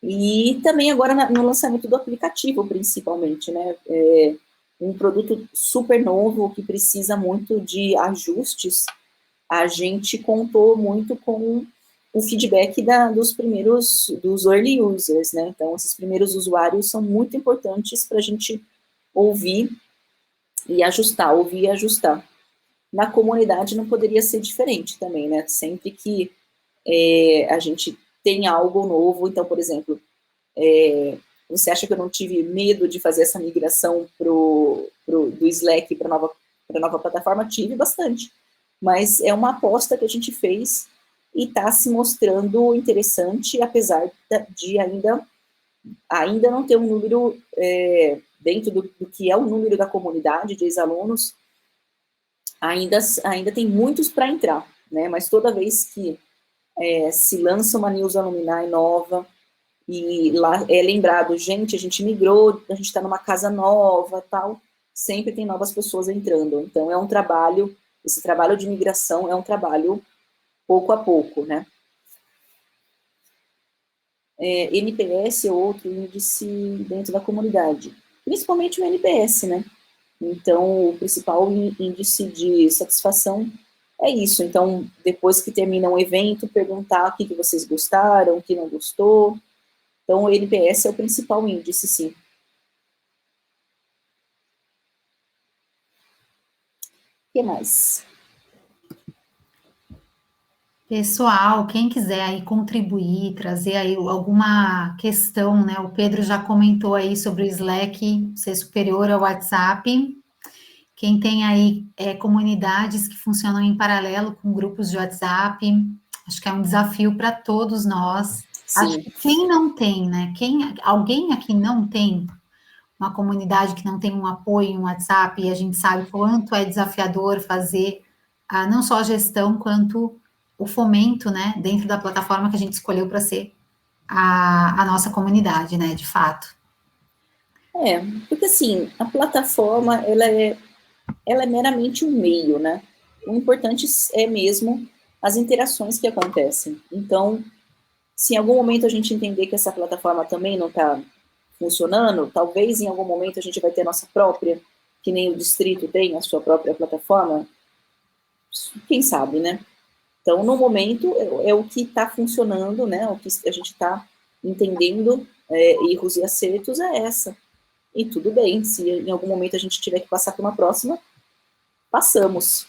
Speaker 2: E também agora no lançamento do aplicativo, principalmente, né? Um produto super novo que precisa muito de ajustes. A gente contou muito com o feedback dos early users, né? Então, esses primeiros usuários são muito importantes para a gente ouvir e ajustar, ouvir e ajustar. Na comunidade não poderia ser diferente também, né? Sempre que a gente tem algo novo, então, por exemplo, você acha que eu não tive medo de fazer essa migração do Slack para a nova plataforma? Tive bastante, mas é uma aposta que a gente fez e está se mostrando interessante, apesar de ainda não ter um número dentro do que é o número da comunidade de ex-alunos, ainda tem muitos para entrar, né? Mas toda vez que se lança uma news alumni nova e lá é lembrado, gente, a gente migrou, a gente está numa casa nova, tal, sempre tem novas pessoas entrando. Então, esse trabalho de migração é um trabalho pouco a pouco, né? NPS é outro índice dentro da comunidade, principalmente o NPS, né? Então, o principal índice de satisfação é isso. Então, depois que termina um evento, perguntar o que vocês gostaram, o que não gostou. Então, o NPS é o principal índice, sim. O que mais?
Speaker 1: Pessoal, quem quiser aí contribuir, trazer aí alguma questão, né? O Pedro já comentou aí sobre o Slack ser superior ao WhatsApp. Quem tem aí comunidades que funcionam em paralelo com grupos de WhatsApp, acho que é um desafio para todos nós.
Speaker 2: Sim.
Speaker 1: Acho que quem não tem, né? Alguém aqui não tem uma comunidade que não tem um apoio em WhatsApp, e a gente sabe quanto é desafiador fazer não só a gestão, quanto o fomento, né, dentro da plataforma que a gente escolheu para ser a nossa comunidade, né, de fato.
Speaker 2: Porque assim, a plataforma, ela é meramente um meio, né? O importante é mesmo as interações que acontecem. Então, se em algum momento a gente entender que essa plataforma também não está funcionando, talvez em algum momento a gente vai ter a nossa própria, que nem o distrito tem a sua própria plataforma, quem sabe, né? Então, no momento, é o que está funcionando, né? O que a gente está entendendo, erros e acertos é essa. E tudo bem, se em algum momento a gente tiver que passar para uma próxima, passamos.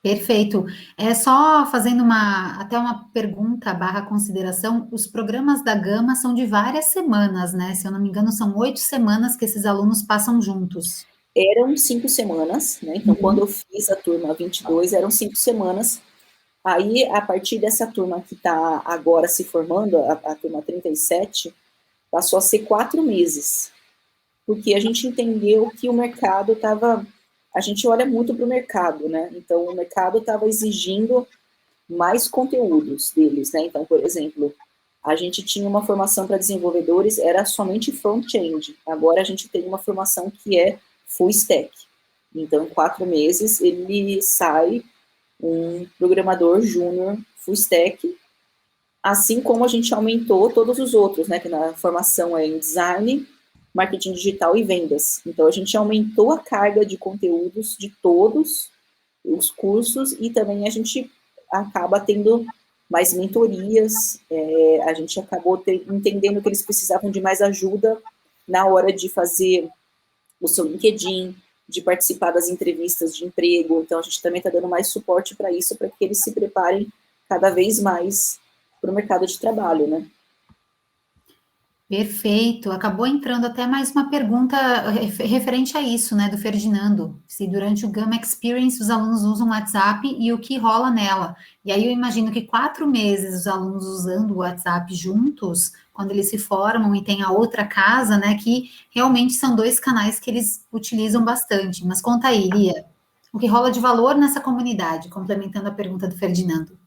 Speaker 1: Perfeito. É só fazendo até uma pergunta barra consideração, os programas da Gama são de várias semanas, né? Se eu não me engano, são 8 semanas que esses alunos passam juntos.
Speaker 2: Eram 5 semanas, né? Então, quando eu fiz a turma 22, eram 5 semanas. Aí, a partir dessa turma que está agora se formando, a turma 37, passou a ser 4 meses. Porque a gente entendeu que o mercado estava... A gente olha muito para o mercado, né? Então, o mercado estava exigindo mais conteúdos deles, né? Então, por exemplo, a gente tinha uma formação para desenvolvedores, era somente front-end. Agora a gente tem uma formação que é full stack. Então, em 4 meses, ele sai um programador júnior full stack, assim como a gente aumentou todos os outros, né? Que na formação é em design, marketing digital e vendas. Então, a gente aumentou a carga de conteúdos de todos os cursos e também a gente acaba tendo mais mentorias, a gente acabou entendendo que eles precisavam de mais ajuda na hora de fazer o seu LinkedIn, de participar das entrevistas de emprego, então a gente também está dando mais suporte para isso, para que eles se preparem cada vez mais para o mercado de trabalho, né?
Speaker 1: Perfeito. Acabou entrando até mais uma pergunta referente a isso, né, do Ferdinando. Se durante o Gama Experience os alunos usam o WhatsApp e o que rola nela. E aí eu imagino que 4 meses os alunos usando o WhatsApp juntos, quando eles se formam e tem a outra casa, né, que realmente são dois canais que eles utilizam bastante. Mas conta aí, Lia, o que rola de valor nessa comunidade, complementando a pergunta do Ferdinando.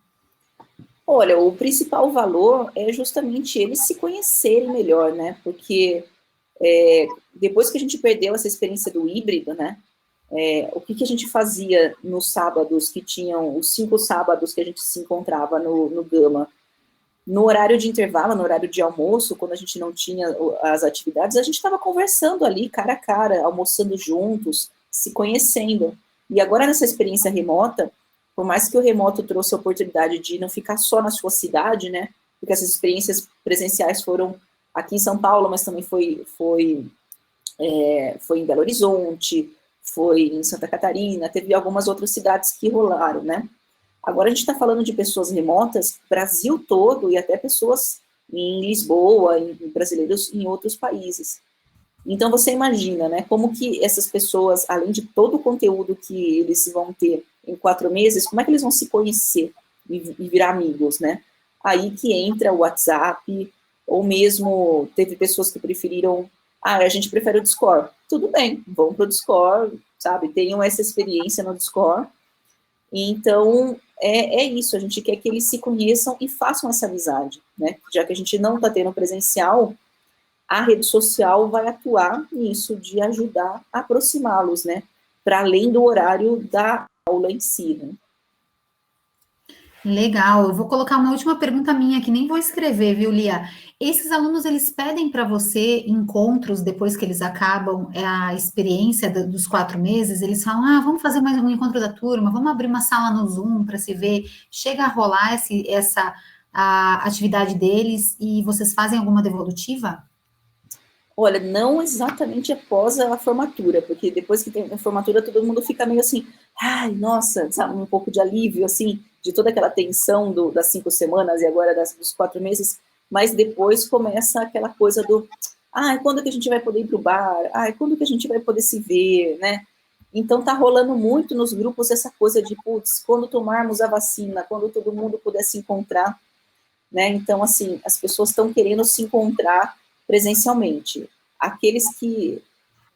Speaker 2: Olha, o principal valor é justamente eles se conhecerem melhor, né? Porque depois que a gente perdeu essa experiência do híbrido, né? O que a gente fazia nos sábados, que tinham os 5 sábados que a gente se encontrava no Gama? No horário de intervalo, no horário de almoço, quando a gente não tinha as atividades, a gente estava conversando ali, cara a cara, almoçando juntos, se conhecendo. E agora, nessa experiência remota, por mais que o remoto trouxe a oportunidade de não ficar só na sua cidade, né? Porque essas experiências presenciais foram aqui em São Paulo, mas também foi em Belo Horizonte, foi em Santa Catarina, teve algumas outras cidades que rolaram, né? Agora a gente está falando de pessoas remotas, Brasil todo, e até pessoas em Lisboa, em brasileiros em outros países. Então você imagina, né, como que essas pessoas, além de todo o conteúdo que eles vão ter em 4 meses, como é que eles vão se conhecer e virar amigos, né? Aí que entra o WhatsApp, ou mesmo teve pessoas que preferiram, a gente prefere o Discord. Tudo bem, vão para o Discord, sabe? Tenham essa experiência no Discord. Então, é isso, a gente quer que eles se conheçam e façam essa amizade, né? Já que a gente não está tendo presencial, a rede social vai atuar nisso, de ajudar a aproximá-los, né? Para além do horário da aula em si, né?
Speaker 1: Legal, eu vou colocar uma última pergunta minha que nem vou escrever, viu, Lia? Esses alunos, eles pedem para você encontros depois que eles acabam a experiência dos 4 meses? Eles falam, vamos fazer mais um encontro da turma, vamos abrir uma sala no Zoom para se ver. Chega a rolar essa a atividade deles e vocês fazem alguma devolutiva?
Speaker 2: Olha, não exatamente após a formatura, porque depois que tem a formatura, todo mundo fica meio assim, ai, nossa, sabe, um pouco de alívio, assim, de toda aquela tensão das 5 semanas e agora dos 4 meses, mas depois começa aquela coisa do, ai, quando que a gente vai poder ir pro bar? Ai, quando que a gente vai poder se ver, né? Então tá rolando muito nos grupos essa coisa de, putz, quando tomarmos a vacina, quando todo mundo puder se encontrar, né? Então, assim, as pessoas estão querendo se encontrar presencialmente.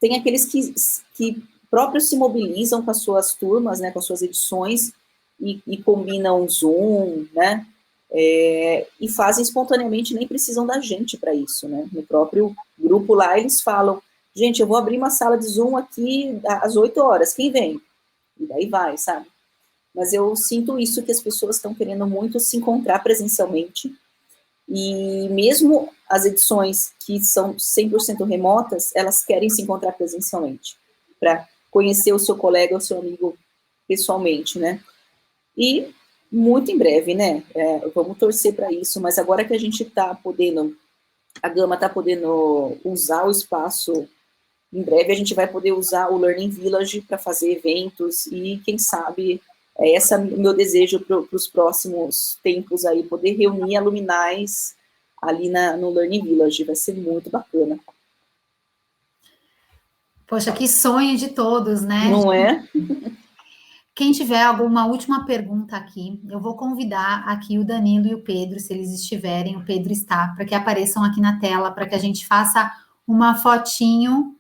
Speaker 2: Tem aqueles que próprios se mobilizam com as suas turmas, né, com as suas edições, e combinam Zoom, né, e fazem espontaneamente, nem precisam da gente para isso, né, no próprio grupo lá eles falam, gente, eu vou abrir uma sala de Zoom aqui às 8 horas, quem vem? E daí vai, sabe? Mas eu sinto isso, que as pessoas estão querendo muito se encontrar presencialmente, e mesmo as edições que são 100% remotas, elas querem se encontrar presencialmente, para conhecer o seu colega, o seu amigo pessoalmente, né? E muito em breve, né? Vamos torcer para isso, mas agora que a gente está podendo, a Gama está podendo usar o espaço, em breve a gente vai poder usar o Learning Village para fazer eventos e, quem sabe, esse é o meu desejo para os próximos tempos aí, poder reunir aluminais ali no Learning Village, vai ser muito bacana.
Speaker 1: Poxa, que sonho de todos, né?
Speaker 2: Não é?
Speaker 1: Quem tiver alguma última pergunta aqui, eu vou convidar aqui o Danilo e o Pedro, se eles estiverem, o Pedro está, para que apareçam aqui na tela, para que a gente faça uma fotinho.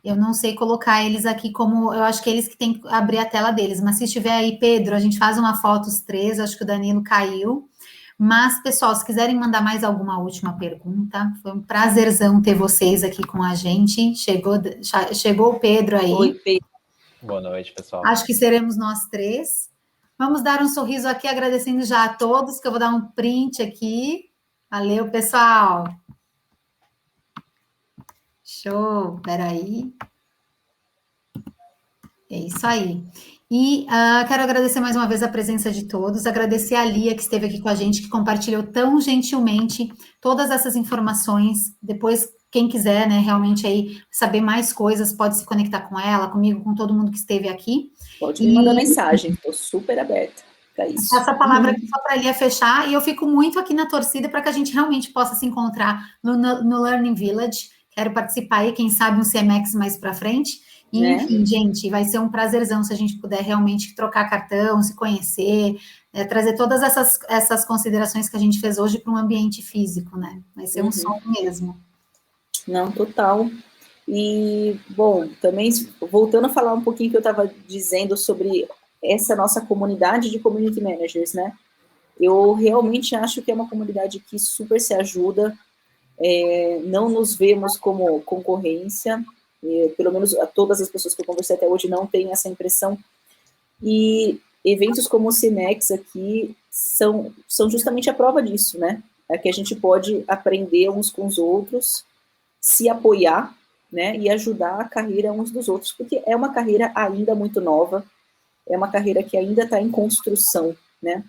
Speaker 1: Eu não sei colocar eles aqui como, eu acho que eles que têm que abrir a tela deles, mas se estiver aí, Pedro, a gente faz uma foto os três, acho que o Danilo caiu. Mas, pessoal, se quiserem mandar mais alguma última pergunta, foi um prazerzão ter vocês aqui com a gente. Chegou o Pedro aí.
Speaker 2: Oi, Pedro.
Speaker 3: Boa noite, pessoal.
Speaker 1: Acho que seremos nós três. Vamos dar um sorriso aqui, agradecendo já a todos, que eu vou dar um print aqui. Valeu, pessoal. Show, peraí. É isso aí. E quero agradecer mais uma vez a presença de todos, agradecer a Lia, que esteve aqui com a gente, que compartilhou tão gentilmente todas essas informações. Depois, quem quiser, né, realmente aí saber mais coisas, pode se conectar com ela, comigo, com todo mundo que esteve aqui.
Speaker 2: Pode me mandar mensagem, estou super aberta. para isso.
Speaker 1: Passa a palavra aqui só para a Lia fechar, e eu fico muito aqui na torcida para que a gente realmente possa se encontrar no Learning Village. Quero participar aí, quem sabe um CMX mais para frente. E, enfim, gente, vai ser um prazerzão se a gente puder realmente trocar cartão, se conhecer, trazer todas essas considerações que a gente fez hoje para um ambiente físico, né? Vai ser um sonho mesmo.
Speaker 2: Não, total. E, bom, também voltando a falar um pouquinho que eu estava dizendo sobre essa nossa comunidade de community managers, né? Eu realmente acho que é uma comunidade que super se ajuda, não nos vemos como concorrência, pelo menos todas as pessoas que eu conversei até hoje não têm essa impressão, e eventos como o CIMEX aqui são justamente a prova disso, né? É que a gente pode aprender uns com os outros, se apoiar, né, e ajudar a carreira uns dos outros, porque é uma carreira ainda muito nova, é uma carreira que ainda está em construção, né?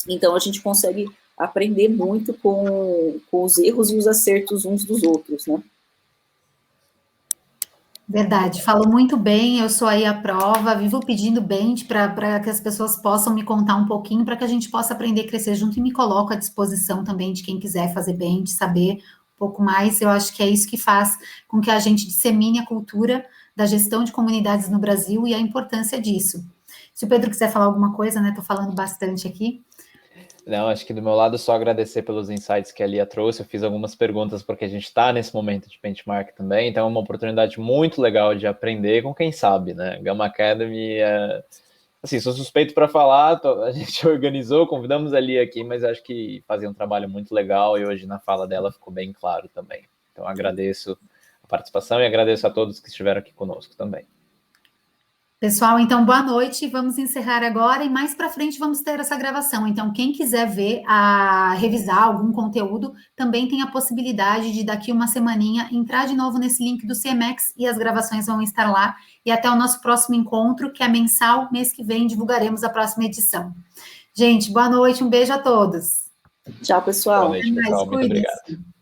Speaker 2: Então, a gente consegue aprender muito com os erros e os acertos uns dos outros, né?
Speaker 1: Verdade, falou muito bem, eu sou aí a prova, vivo pedindo bem para que as pessoas possam me contar um pouquinho, para que a gente possa aprender a crescer junto, e me coloco à disposição também de quem quiser fazer bem, de saber um pouco mais. Eu acho que é isso que faz com que a gente dissemine a cultura da gestão de comunidades no Brasil e a importância disso. Se o Pedro quiser falar alguma coisa, né, estou falando bastante aqui.
Speaker 3: Não, acho que do meu lado só agradecer pelos insights que a Lia trouxe. Eu fiz algumas perguntas porque a gente está nesse momento de benchmark também, então é uma oportunidade muito legal de aprender com quem sabe, né? Gamma Academy assim, sou suspeito para falar, a gente organizou, convidamos a Lia aqui, mas acho que fazia um trabalho muito legal e hoje na fala dela ficou bem claro também. Então agradeço a participação e agradeço a todos que estiveram aqui conosco também.
Speaker 1: Pessoal, então, boa noite. Vamos encerrar agora e mais para frente vamos ter essa gravação. Então, quem quiser revisar algum conteúdo, também tem a possibilidade de, daqui uma semaninha, entrar de novo nesse link do CMX e as gravações vão estar lá. E até o nosso próximo encontro, que é mensal, mês que vem divulgaremos a próxima edição. Gente, boa noite, um beijo a todos.
Speaker 2: Tchau, pessoal.
Speaker 3: Boa noite, pessoal. Muito obrigado.